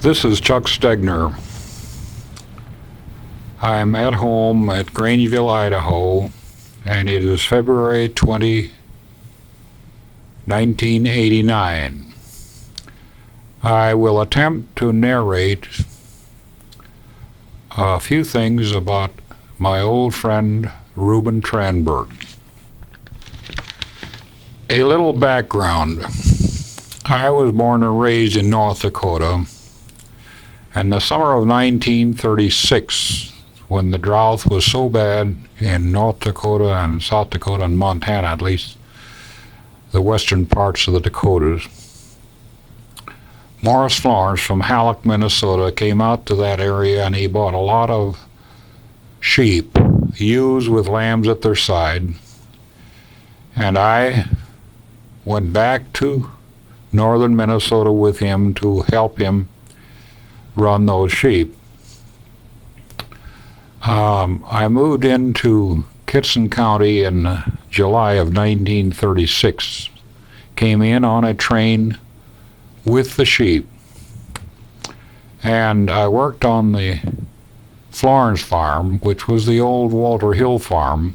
This is Chuck Stegner. I'm at home at Grangeville, Idaho, and it is February 1989. I will attempt to narrate a few things about my old friend Ruben Tranberg. A little background. I was born and raised in North Dakota. In the summer of 1936, when the drought was so bad in North Dakota and South Dakota and Montana, at least the western parts of the Dakotas, Morris Florence from Hallock, Minnesota, came out to that area and he bought a lot of sheep, ewes with lambs at their side. And I went back to northern Minnesota with him to help him run those sheep. I moved into Kitson County in July of 1936. Came in on a train with the sheep. And I worked on the Florence farm, which was the old Walter Hill farm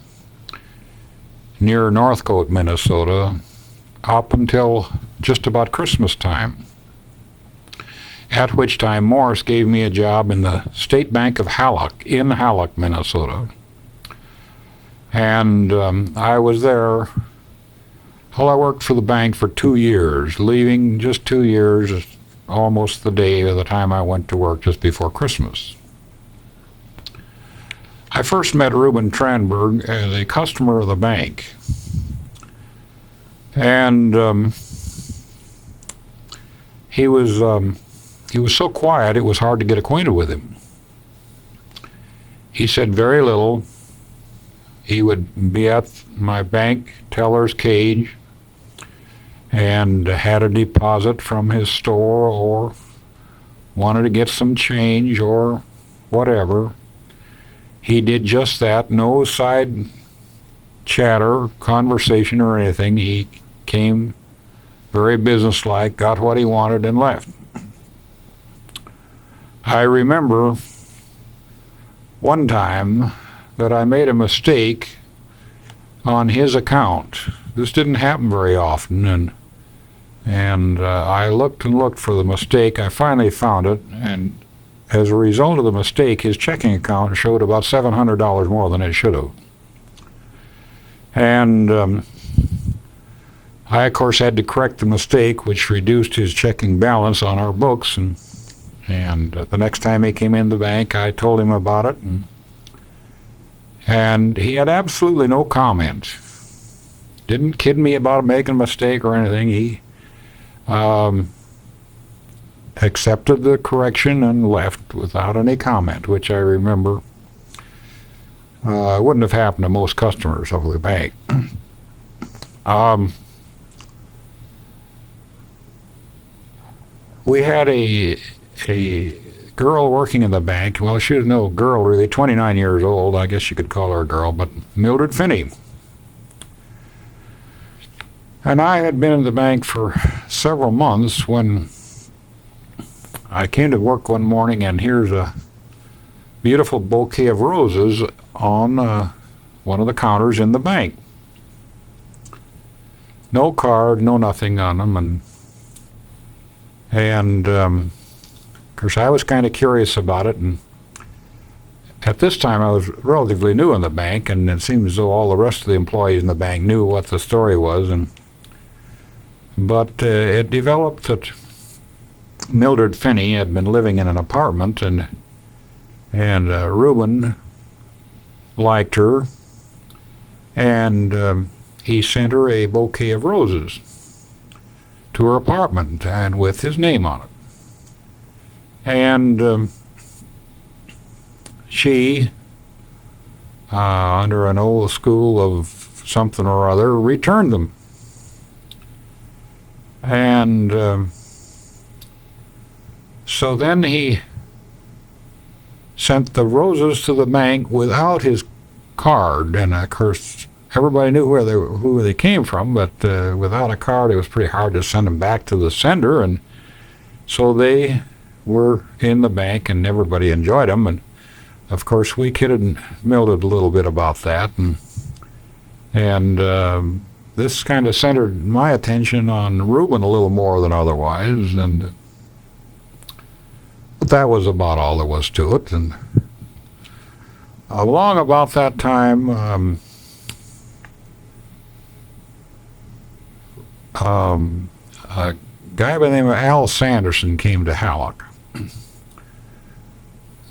near Northcote, Minnesota, up until just about Christmas time. At which time Morris gave me a job in the State Bank of Hallock, in Hallock, Minnesota. And I was there. Well, I worked for the bank for 2 years, leaving just 2 years, almost the day of the time I went to work just before Christmas. I first met Ruben Tranberg as a customer of the bank. And he was so quiet it was hard to get acquainted with him. He said very little. He would be at my bank teller's cage and had a deposit from his store or wanted to get some change or whatever. He did just that. No side chatter, conversation or anything. He came very businesslike, got what he wanted and left. I remember one time that I made a mistake on his account. This didn't happen very often, and I looked and looked for the mistake. I finally found it, and as a result of the mistake, his checking account showed about $700 more than it should have. And I, of course, had to correct the mistake, which reduced his checking balance on our books, and the next time he came in the bank, I told him about it, and he had absolutely no comment. Didn't kid me about making a mistake or anything. He accepted the correction and left without any comment, which I remember wouldn't have happened to most customers of the bank. We had a girl working in the bank. Well, she was no girl really, 29 years old. I guess you could call her a girl, but Mildred Finney. And I had been in the bank for several months when I came to work one morning, and here's a beautiful bouquet of roses on one of the counters in the bank. No card, no nothing on them, and of course I was kind of curious about it, and at this time I was relatively new in the bank, and it seemed as though all the rest of the employees in the bank knew what the story was, but it developed that Mildred Finney had been living in an apartment, and Ruben liked her, and he sent her a bouquet of roses to her apartment, and with his name on it. And she, under an old school of something or other, returned them. And so then he sent the roses to the bank without his card, and of course everybody knew who they came from, but without a card it was pretty hard to send them back to the sender, and so they were in the bank, and everybody enjoyed them. And of course, we kidded and mildewed a little bit about that, and this kind of centered my attention on Ruben a little more than otherwise, and but that was about all there was to it. And along about that time, a guy by the name of Al Sanderson came to Hallock.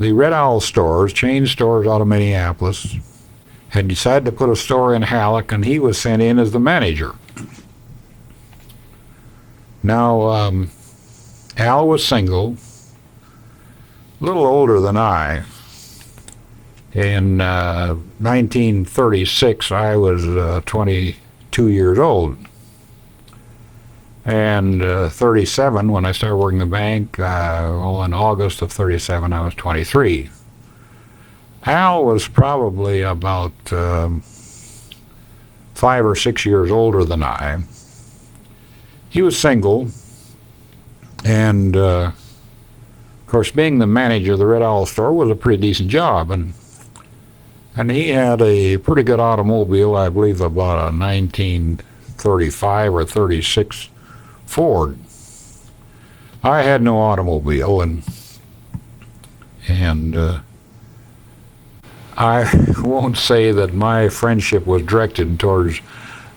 The Red Owl stores, chain stores out of Minneapolis, had decided to put a store in Hallock, and he was sent in as the manager. Now, Al was single, a little older than I. In 1936, I was 22 years old. And 37, when I started working the bank, in August of 37, I was 23. Al was probably about 5 or 6 years older than I. He was single, and of course, being the manager of the Red Owl store was a pretty decent job, and he had a pretty good automobile, I believe about a 1935 or 36 Ford. I had no automobile, and I won't say that my friendship was directed towards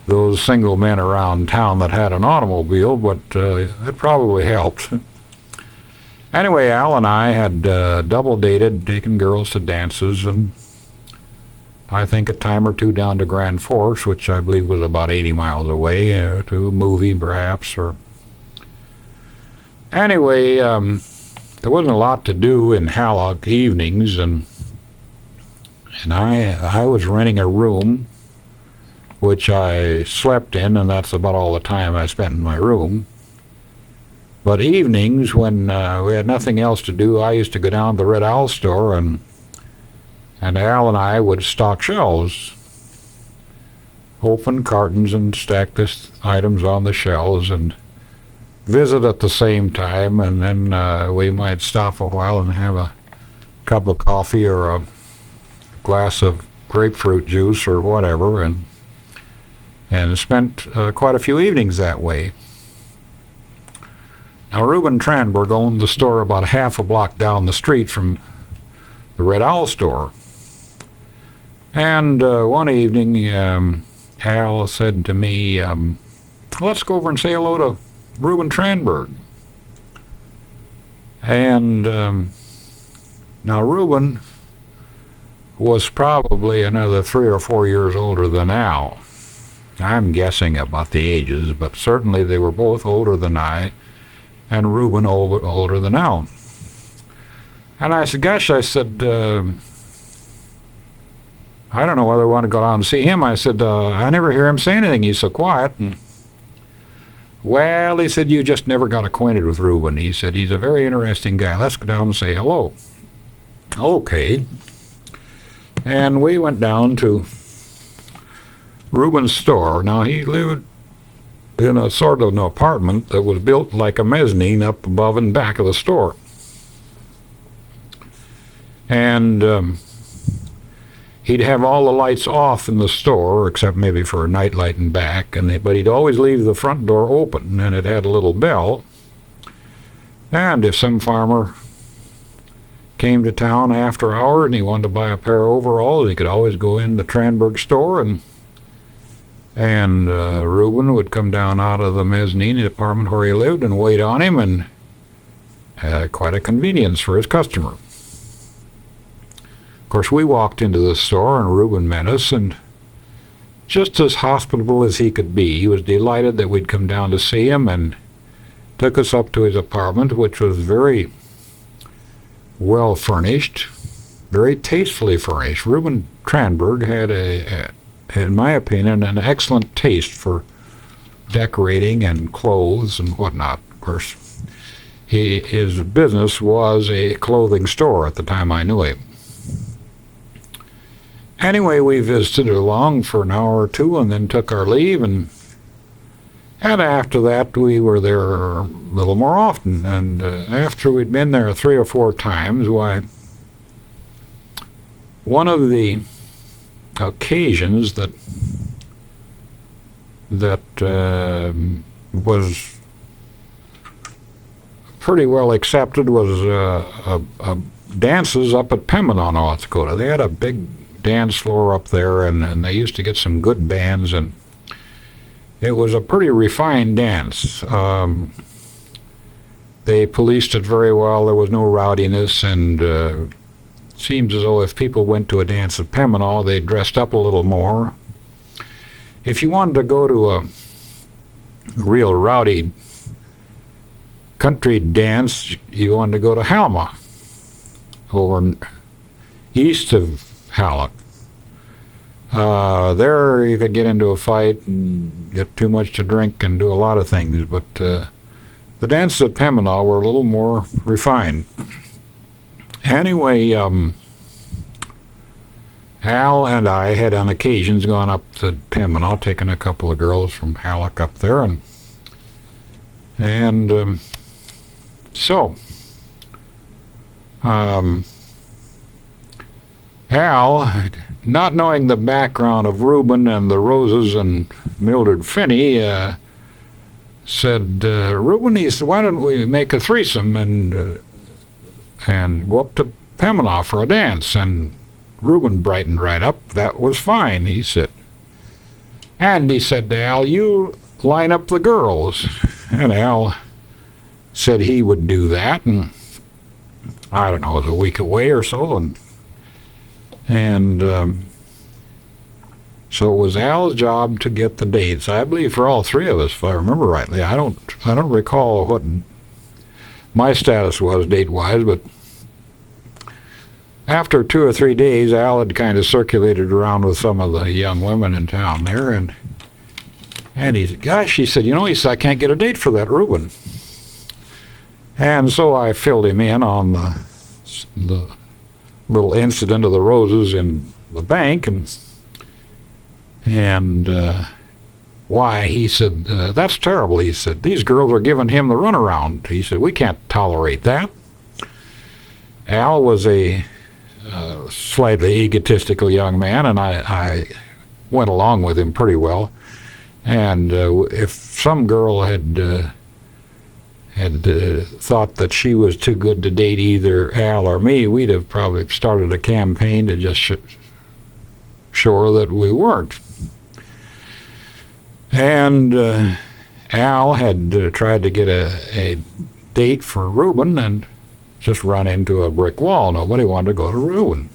those single men around town that had an automobile, but it probably helped. Anyway, Al and I had double dated, taken girls to dances, and I think a time or two down to Grand Forks, which I believe was about 80 miles away, to a movie perhaps. Or anyway, there wasn't a lot to do in Hallock evenings, and I was renting a room, which I slept in, and that's about all the time I spent in my room. But evenings, when we had nothing else to do, I used to go down to the Red Owl store, and Al and I would stock shelves, open cartons and stack the items on the shelves, and visit at the same time, and then we might stop a while and have a cup of coffee or a glass of grapefruit juice or whatever, and spent quite a few evenings that way. Now, Ruben Tranberg owned the store about a half a block down the street from the Red Owl store. And one evening, Al said to me, let's go over and say hello to Ruben Tranberg. And now Ruben was probably another 3 or 4 years older than Al. I'm guessing about the ages, but certainly they were both older than I, and Ruben older than Al. And I said, gosh, I said, I don't know whether I want to go down and see him. I said, I never hear him say anything. He's so quiet. And, well, he said, you just never got acquainted with Ruben. He said, he's a very interesting guy. Let's go down and say hello. Okay. And we went down to Ruben's store. Now, he lived in a sort of an apartment that was built like a mezzanine up above and back of the store. And he'd have all the lights off in the store, except maybe for a night light in back, but he'd always leave the front door open, and it had a little bell. And if some farmer came to town after hours and he wanted to buy a pair of overalls, he could always go in the Tranberg store, and Ruben would come down out of the mezzanine apartment where he lived and wait on him, and quite a convenience for his customer. Of course, we walked into the store, and Ruben met us, and just as hospitable as he could be. He was delighted that we'd come down to see him, and took us up to his apartment, which was very well furnished, very tastefully furnished. Ruben Tranberg had in my opinion, an excellent taste for decorating and clothes and whatnot. Of course, his business was a clothing store at the time I knew him. Anyway, we visited along for an hour or two and then took our leave, and And after that, we were there a little more often. And after we'd been there 3 or 4 times, why, one of the occasions that was pretty well accepted was dances up at Pembina, North Dakota. They had a big dance floor up there, and they used to get some good bands, and it was a pretty refined dance. They policed it very well. There was no rowdiness, and it seems as though if people went to a dance at Pembina, they dressed up a little more. If you wanted to go to a real rowdy country dance, you wanted to go to Halma, over east of Hallock. There you could get into a fight and get too much to drink and do a lot of things, but the dances at Pembina were a little more refined. Anyway, Al and I had on occasions gone up to Pembina, taking a couple of girls from Hallock up there, and so Al, not knowing the background of Ruben and the Roses and Mildred Finney, said, Ruben, he said, why don't we make a threesome and go up to Pembina for a dance? And Ruben brightened right up. That was fine, he said. And he said to Al, you line up the girls. And Al said he would do that, and I don't know, it was a week away or so, and so it was Al's job to get the dates. I believe for all three of us, if I remember rightly. I don't recall what my status was date-wise, but after 2 or 3 days, Al had kind of circulated around with some of the young women in town there, and he said, gosh, he said, he said, I can't get a date for that Ruben. And so I filled him in on the little incident of the Roses in the bank, and why, he said, that's terrible. He said, these girls are giving him the runaround. He said, we can't tolerate that. Al was a slightly egotistical young man, and I went along with him pretty well. And if some girl had thought that she was too good to date either Al or me, we'd have probably started a campaign to just show her that we weren't. And Al had tried to get a date for Ruben and just run into a brick wall. Nobody wanted to go to Ruben.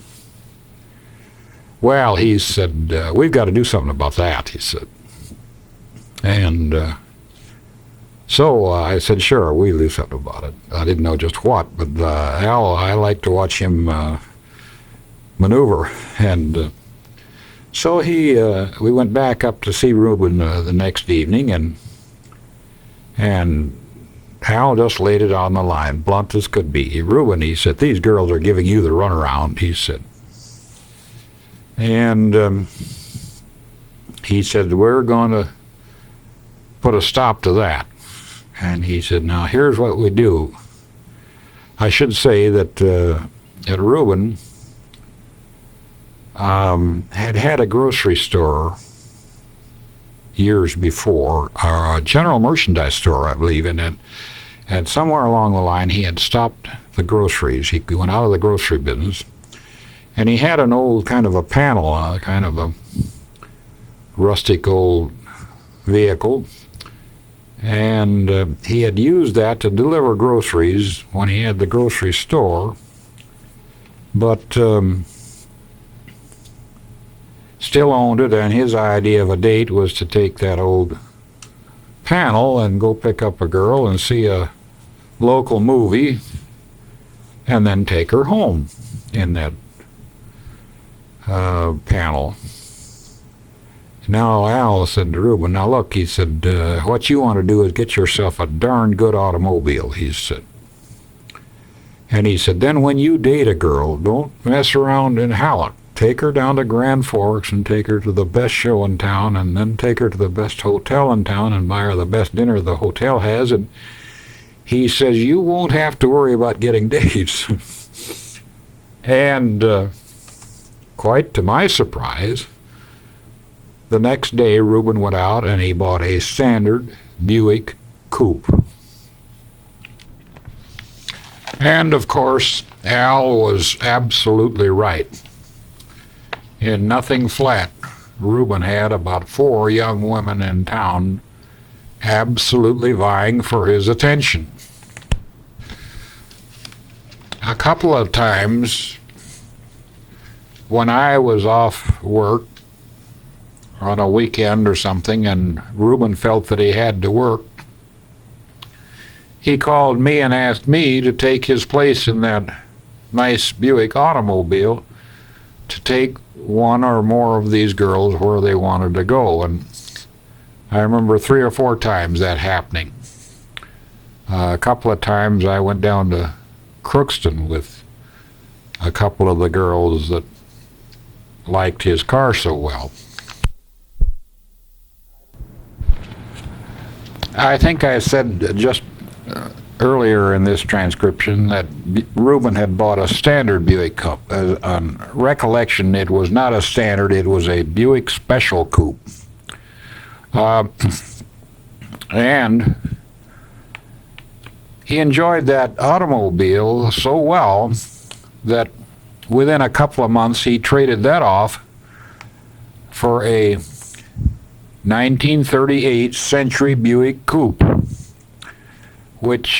Well, he said, we've got to do something about that, he said. And so I said, sure, we'll do something about it. I didn't know just what, but Al, I like to watch him maneuver. And so we went back up to see Ruben the next evening, and Al just laid it on the line, blunt as could be. Ruben, he said, these girls are giving you the runaround, he said. And he said, we're going to put a stop to that. And he said, now here's what we do. I should say that Ruben had a grocery store years before, a general merchandise store, I believe, and somewhere along the line he had stopped the groceries. He went out of the grocery business, and he had an old kind of a panel, kind of a rustic old vehicle, and he had used that to deliver groceries when he had the grocery store, but still owned it, and his idea of a date was to take that old panel and go pick up a girl and see a local movie and then take her home in that panel. Now Al said to Ruben, now look, he said, what you want to do is get yourself a darn good automobile, he said. And he said, then when you date a girl, don't mess around in Hallock. take her down to Grand Forks and take her to the best show in town, and then take her to the best hotel in town and buy her the best dinner the hotel has. And he says, you won't have to worry about getting dates. And quite to my surprise, the next day Ruben went out and he bought a standard Buick coupe. And of course, Al was absolutely right. In Nothing Flat, Ruben had about 4 young women in town absolutely vying for his attention. A couple of times when I was off work on a weekend or something and Ruben felt that he had to work, he called me and asked me to take his place in that nice Buick automobile to take one or more of these girls where they wanted to go. And I remember 3 or 4 times that happening. A couple of times I went down to Crookston with a couple of the girls that liked his car so well. I think I said just earlier in this transcription that Ruben had bought a standard Buick coupe. On recollection, it was not a standard, it was a Buick Special Coupe. And he enjoyed that automobile so well that within a couple of months he traded that off for a 1938 Century Buick Coupe, which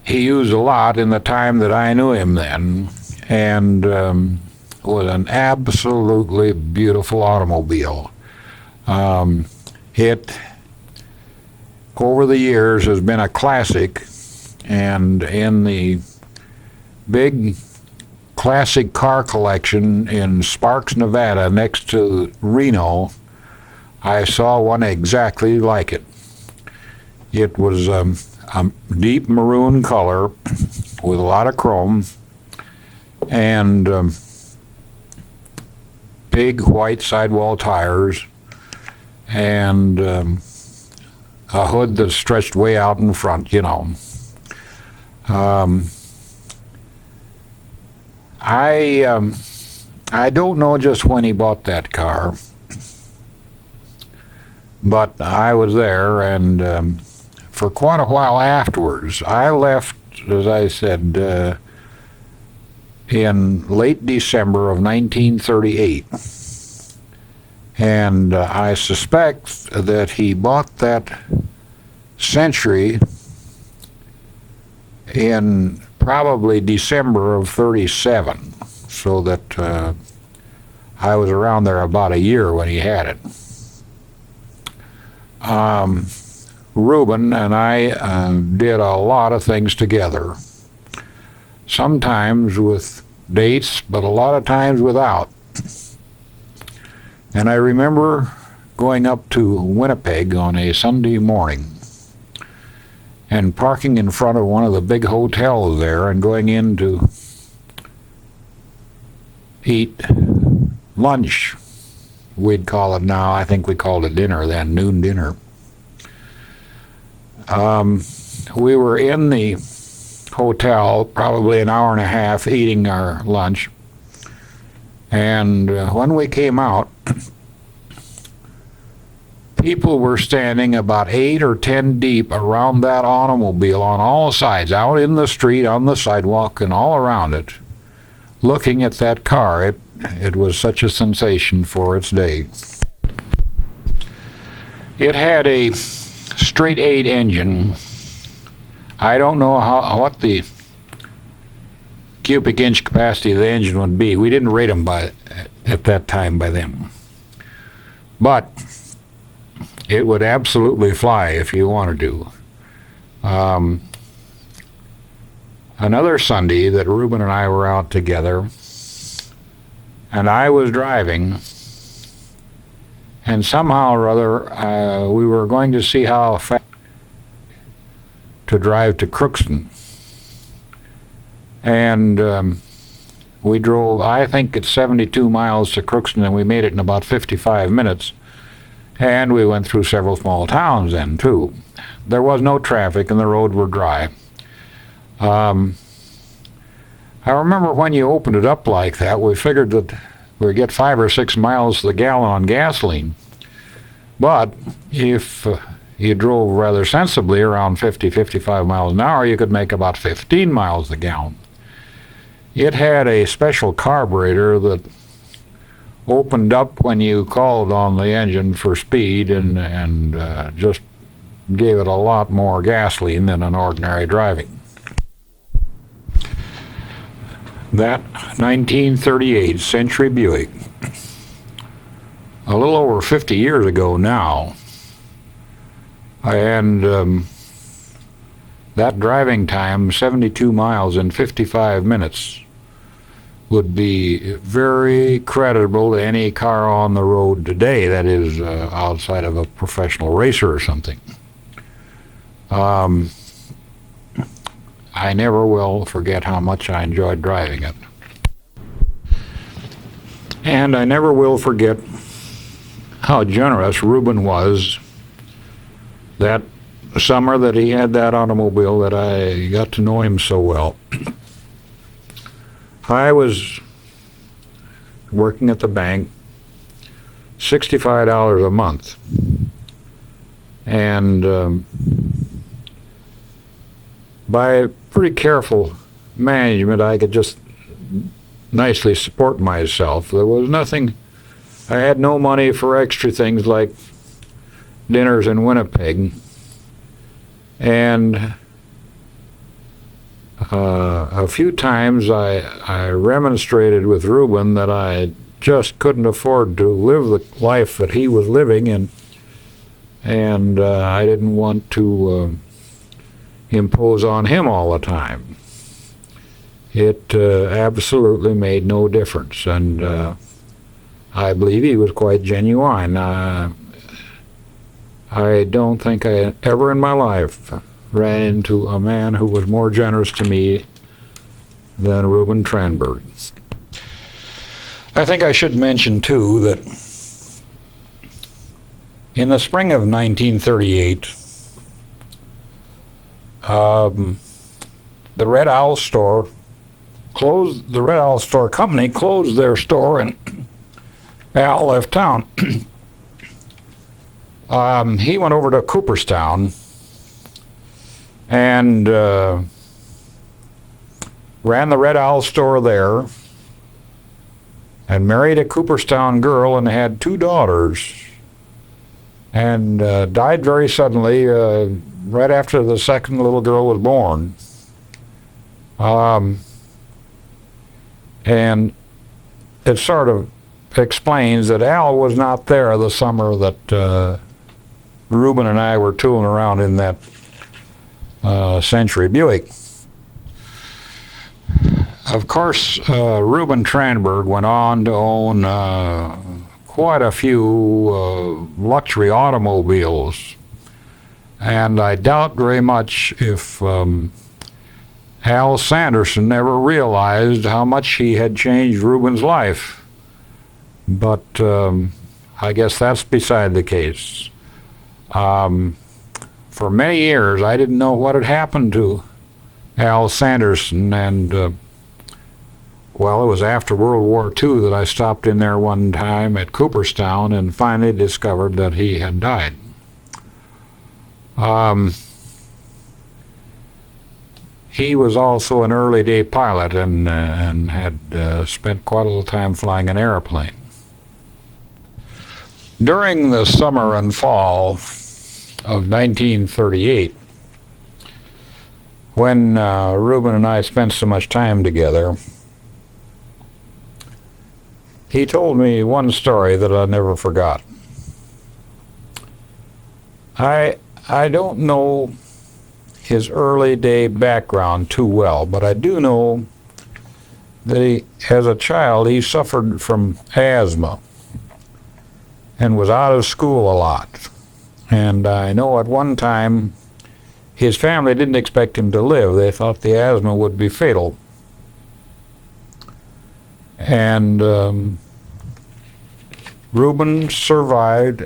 he used a lot in the time that I knew him then, and was an absolutely beautiful automobile. It, over the years, has been a classic, and in the big classic car collection in Sparks, Nevada, next to Reno, I saw one exactly like it. It was a deep maroon color with a lot of chrome and big white sidewall tires and a hood that stretched way out in front, you know. I don't know just when he bought that car, but I was there, and for quite a while afterwards. I left, as I said, in late December of 1938, and I suspect that he bought that Century in probably December of 37, so that I was around there about a year when he had it. Ruben and I did a lot of things together, sometimes with dates, but a lot of times without. And I remember going up to Winnipeg on a Sunday morning and parking in front of one of the big hotels there and going in to eat lunch. We'd call it now, I think we called it dinner then, noon dinner. We were in the hotel probably an hour and a half eating our lunch, and when we came out, people were standing about 8 or 10 deep around that automobile on all sides, out in the street, on the sidewalk, and all around it, looking at that car. It was such a sensation for its day. It had a straight 8 engine. I don't know what the cubic inch capacity of the engine would be. We didn't rate them at that time by them. But it would absolutely fly if you wanted to. Another Sunday that Ruben and I were out together, and I was driving, and somehow or other we were going to see how fast to drive to Crookston. And we drove, I think it's 72 miles to Crookston, and we made it in about 55 minutes. And we went through several small towns then, too. There was no traffic, and the roads were dry. I remember when you opened it up like that, we figured that we'd get 5 or 6 miles to the gallon on gasoline. But if you drove rather sensibly around 50, 55 miles an hour, you could make about 15 miles a gallon. It had a special carburetor that opened up when you called on the engine for speed and just gave it a lot more gasoline than an ordinary driving. That 1938 Century Buick, a little over 50 years ago now, and that driving time, 72 miles in 55 minutes, would be very creditable to any car on the road today, that is, outside of a professional racer or something. I never will forget how much I enjoyed driving it. And I never will forget how generous Ruben was that summer that he had that automobile, that I got to know him so well. I was working at the bank, $65 a month, and by pretty careful management, I could just nicely support myself. There was nothing, I had no money for extra things like dinners in Winnipeg, and a few times I remonstrated with Ruben that I just couldn't afford to live the life that he was living, and I didn't want to impose on him all the time. It absolutely made no difference, and I believe he was quite genuine. I don't think I ever in my life ran into a man who was more generous to me than Ruben Tranberg. I think I should mention, too, that in the spring of 1938, the Red Owl store closed. The Red Owl store company closed their store, and Al left town. He went over to Cooperstown and ran the Red Owl store there, and married a Cooperstown girl and had 2 daughters, and died very suddenly right after the second little girl was born. And it sort of explains that Al was not there the summer that Ruben and I were tooling around in that Century Buick. Of course, Ruben Tranberg went on to own quite a few luxury automobiles, and I doubt very much if Al Sanderson ever realized how much he had changed Ruben's life. But I guess that's beside the case. For many years, I didn't know what had happened to Al Sanderson, and well, it was after World War II that I stopped in there one time at Cooperstown and finally discovered that he had died. He was also an early day pilot and had spent quite a little time flying an airplane. During the summer and fall of 1938, when Ruben and I spent so much time together, he told me one story that I never forgot. I don't know his early day background too well, but I do know that as a child he suffered from asthma and was out of school a lot. And I know at one time his family didn't expect him to live. They thought the asthma would be fatal. And Ruben survived,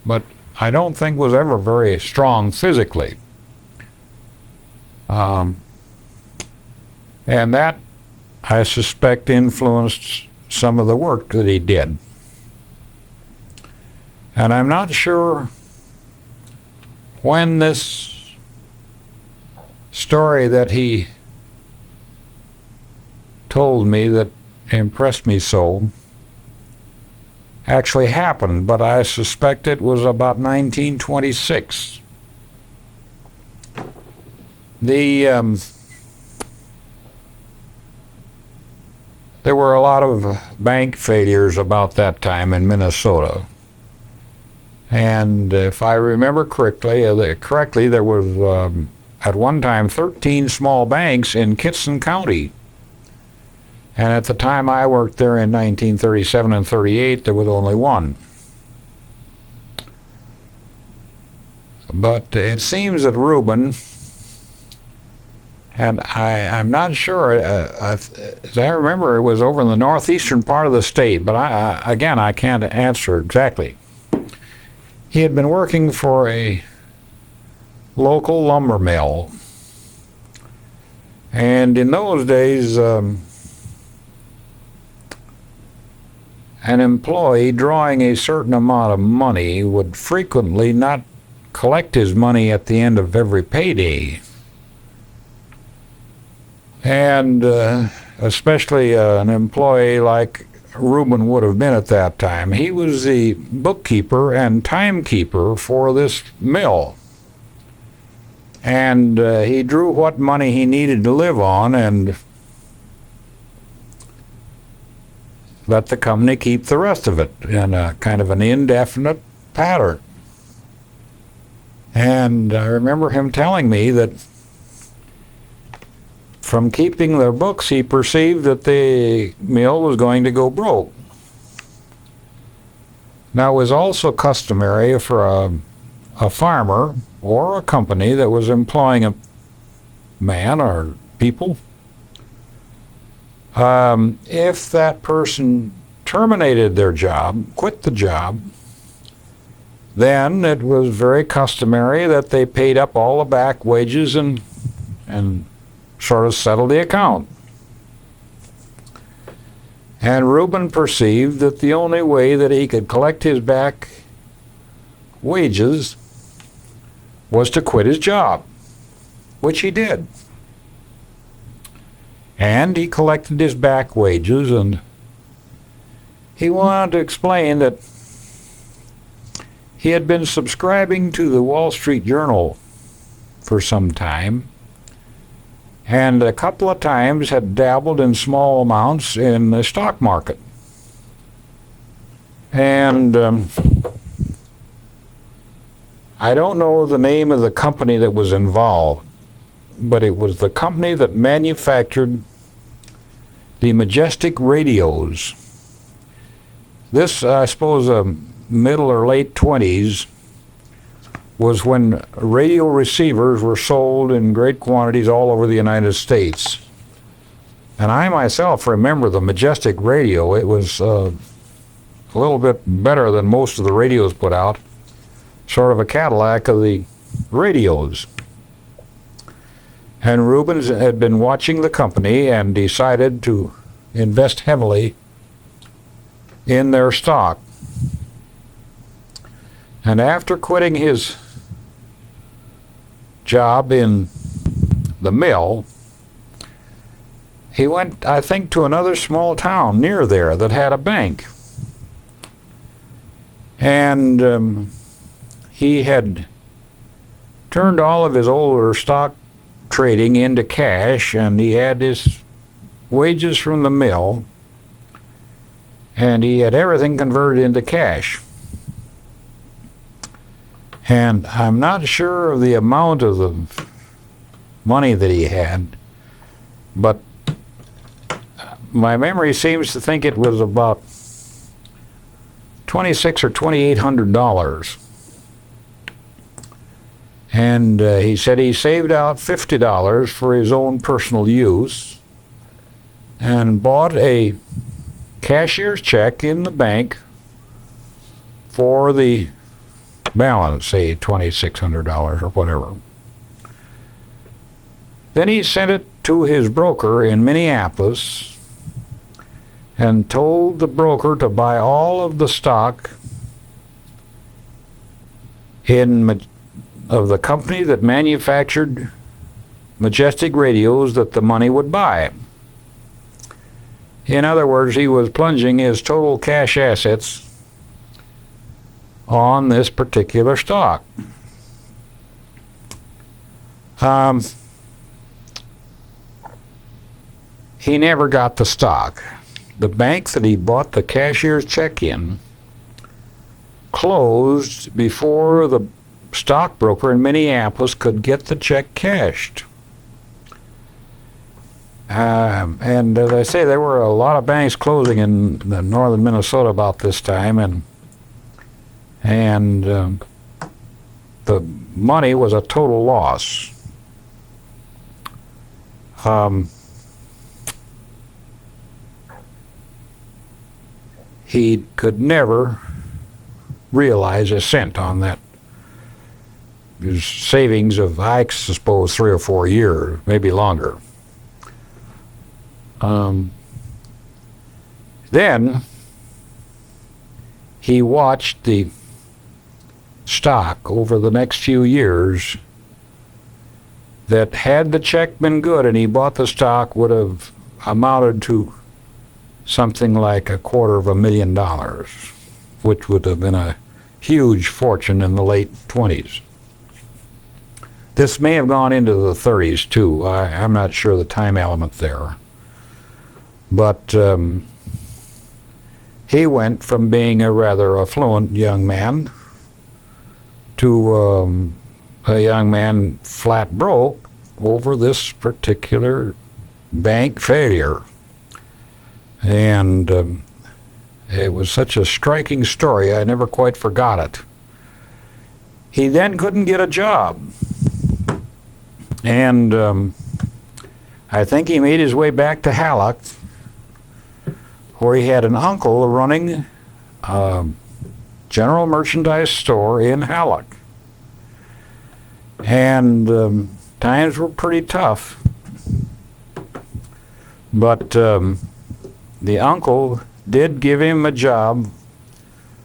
but I don't think was ever very strong physically. And that, I suspect, influenced some of the work that he did. And I'm not sure when this story that he told me that impressed me so actually happened, but I suspect it was about 1926. There were a lot of bank failures about that time in Minnesota. And if I remember correctly, there was at one time 13 small banks in Kitson County. And at the time I worked there in 1937 and 38, there was only one. But it seems that Ruben, and I'm not sure, as I remember, it was over in the northeastern part of the state, but I can't answer exactly. He had been working for a local lumber mill. And in those days, an employee drawing a certain amount of money would frequently not collect his money at the end of every payday. And especially an employee like Ruben would have been at that time. He was the bookkeeper and timekeeper for this mill. And he drew what money he needed to live on and let the company keep the rest of it in a kind of an indefinite pattern. And I remember him telling me that from keeping their books, he perceived that the mill was going to go broke. Now, it was also customary for a farmer or a company that was employing a man or people, if that person terminated their job, quit the job, then it was very customary that they paid up all the back wages and sort of settled the account. And Ruben perceived that the only way that he could collect his back wages was to quit his job, which he did. And he collected his back wages, and he wanted to explain that he had been subscribing to the Wall Street Journal for some time, and a couple of times had dabbled in small amounts in the stock market. And I don't know the name of the company that was involved, but it was the company that manufactured the Majestic radios. This, I suppose, middle or late 20s, was when radio receivers were sold in great quantities all over the United States. And I myself remember the Majestic radio. It was a little bit better than most of the radios put out, sort of a Cadillac of the radios. And Ruben had been watching the company and decided to invest heavily in their stock. And after quitting his job in the mill, he went, I think, to another small town near there that had a bank. And he had turned all of his older stock trading into cash, and he had his wages from the mill, and he had everything converted into cash. And I'm not sure of the amount of the money that he had, but my memory seems to think it was about $2,600 or $2,800. And he said he saved out $50 for his own personal use, and bought a cashier's check in the bank for the balance, say $2,600 or whatever. Then he sent it to his broker in Minneapolis and told the broker to buy all of the stock of the company that manufactured Majestic radios that the money would buy. In other words, he was plunging his total cash assets on this particular stock. He never got the stock. The bank that he bought the cashier's check in closed before the stockbroker in Minneapolis could get the check cashed. And as I say, there were a lot of banks closing in northern Minnesota about this time, and the money was a total loss. He could never realize a cent on that. His savings of, I suppose, 3 or 4 years, maybe longer. Then he watched the stock over the next few years that, had the check been good and he bought the stock, would have amounted to something like $250,000, which would have been a huge fortune in the late 20s. This may have gone into the 30s too. I'm not sure the time element there. But he went from being a rather affluent young man to a young man flat broke over this particular bank failure. And it was such a striking story, I never quite forgot it. He then couldn't get a job. And I think he made his way back to Hallock, where he had an uncle running a general merchandise store in Hallock. And times were pretty tough. But the uncle did give him a job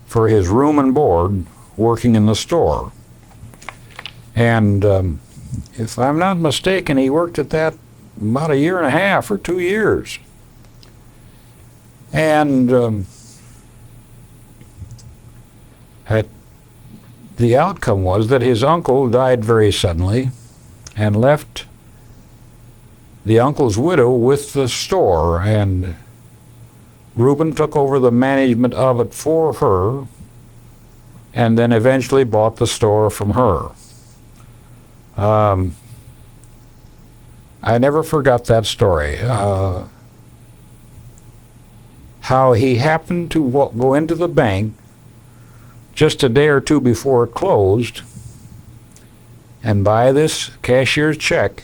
for his room and board working in the store. And if I'm not mistaken, he worked at that about 1.5 years or 2 years. And the outcome was that his uncle died very suddenly and left the uncle's widow with the store, and Ruben took over the management of it for her and then eventually bought the store from her. I never forgot that story. How he happened to go into the bank just a day or two before it closed and buy this cashier's check.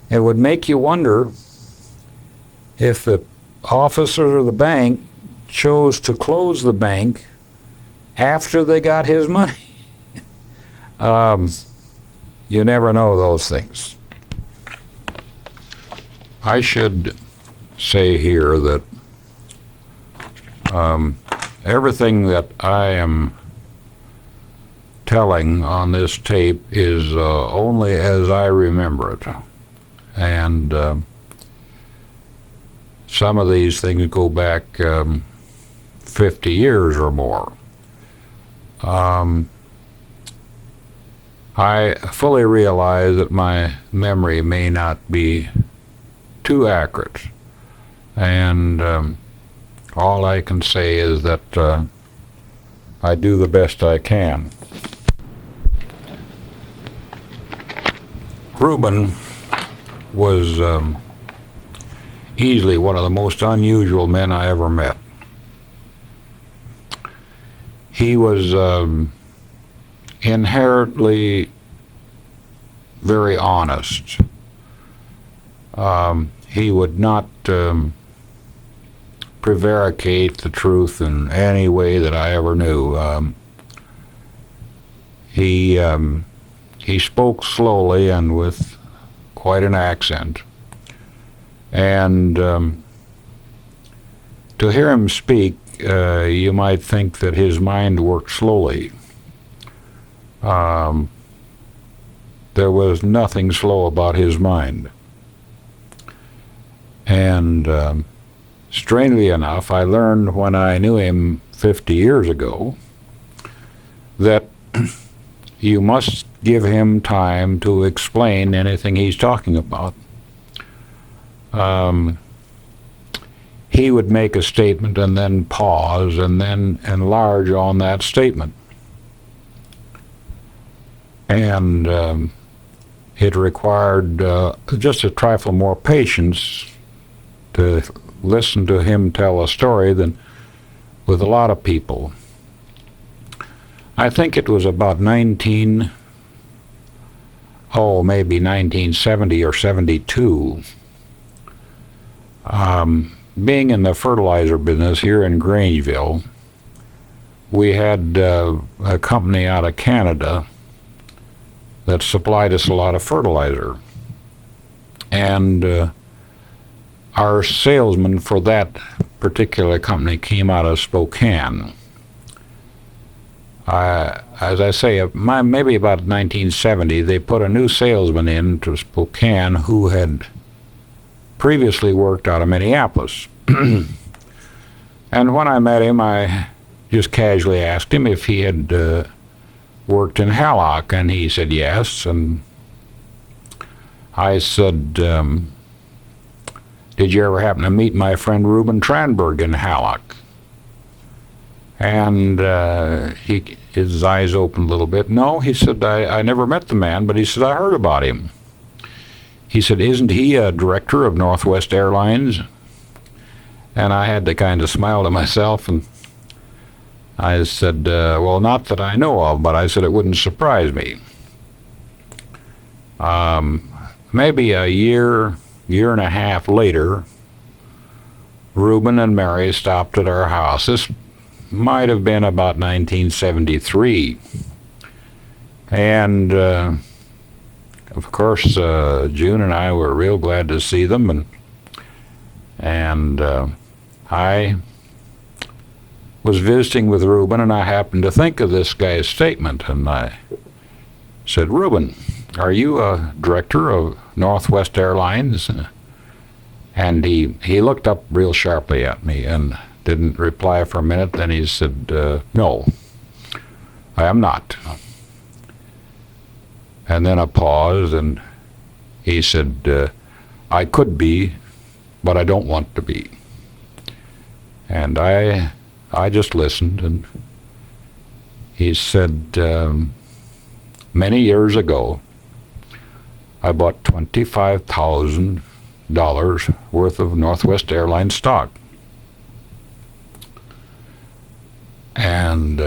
It would make you wonder if the officer of the bank chose to close the bank after they got his money. You never know those things. I should say here that everything that I am telling on this tape is only as I remember it. And some of these things go back 50 years or more. I fully realize that my memory may not be too accurate, and all I can say is that I do the best I can. Ruben was easily one of the most unusual men I ever met. He was inherently very honest. He would not prevaricate the truth in any way that I ever knew. He spoke slowly and with quite an accent. And to hear him speak, you might think that his mind worked slowly. There was nothing slow about his mind. And strangely enough, I learned when I knew him 50 years ago that you must give him time to explain anything he's talking about. He would make a statement and then pause and then enlarge on that statement. And it required just a trifle more patience to listen to him tell a story than with a lot of people. I think it was about maybe 1970 or 72. Being in the fertilizer business here in Grangeville, we had a company out of Canada that supplied us a lot of fertilizer. And our salesman for that particular company came out of Spokane. As I say, maybe about 1970, they put a new salesman into Spokane who had previously worked out of Minneapolis. And when I met him, I just casually asked him if he had worked in Hallock, and he said yes. And I said, did you ever happen to meet my friend Ruben Tranberg in Hallock? And his eyes opened a little bit. No, he said, I never met the man, but he said, I heard about him. He said, isn't he a director of Northwest Airlines? And I had to kind of smile to myself, and I said, well, not that I know of, but I said it wouldn't surprise me. Maybe a year and a half later, Ruben and Mary stopped at our house. This might have been about 1973. And of course, June and I were real glad to see them, and I was visiting with Ruben, and I happened to think of this guy's statement, and I said, Ruben, are you a director of Northwest Airlines? And he looked up real sharply at me and didn't reply for a minute. Then he said, no, I am not. And then a pause, and he said, I could be, but I don't want to be. And I just listened, and he said, many years ago, I bought $25,000 worth of Northwest Airlines stock. And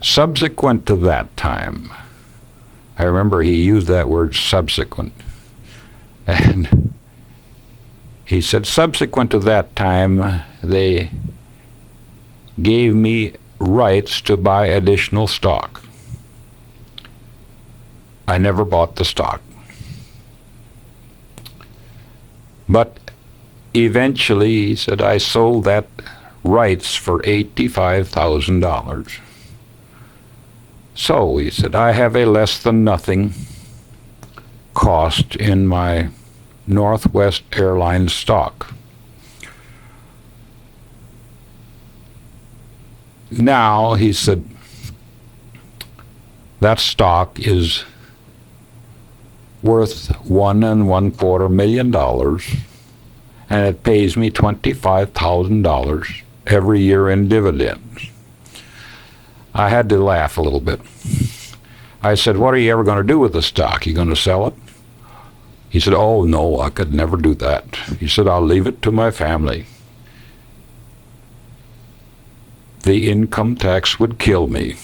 subsequent to that time, I remember he used that word subsequent. And he said, subsequent to that time, they gave me rights to buy additional stock. I never bought the stock. But eventually, he said, I sold that rights for $85,000. So, he said, I have a less than nothing cost in my Northwest Airlines stock. Now, he said, that stock is worth $1.25 million, and it pays me $25,000 every year in dividends. I had to laugh a little bit. I said, what are you ever going to do with the stock? You going to sell it? He said, oh, no, I could never do that. He said, I'll leave it to my family. The income tax would kill me.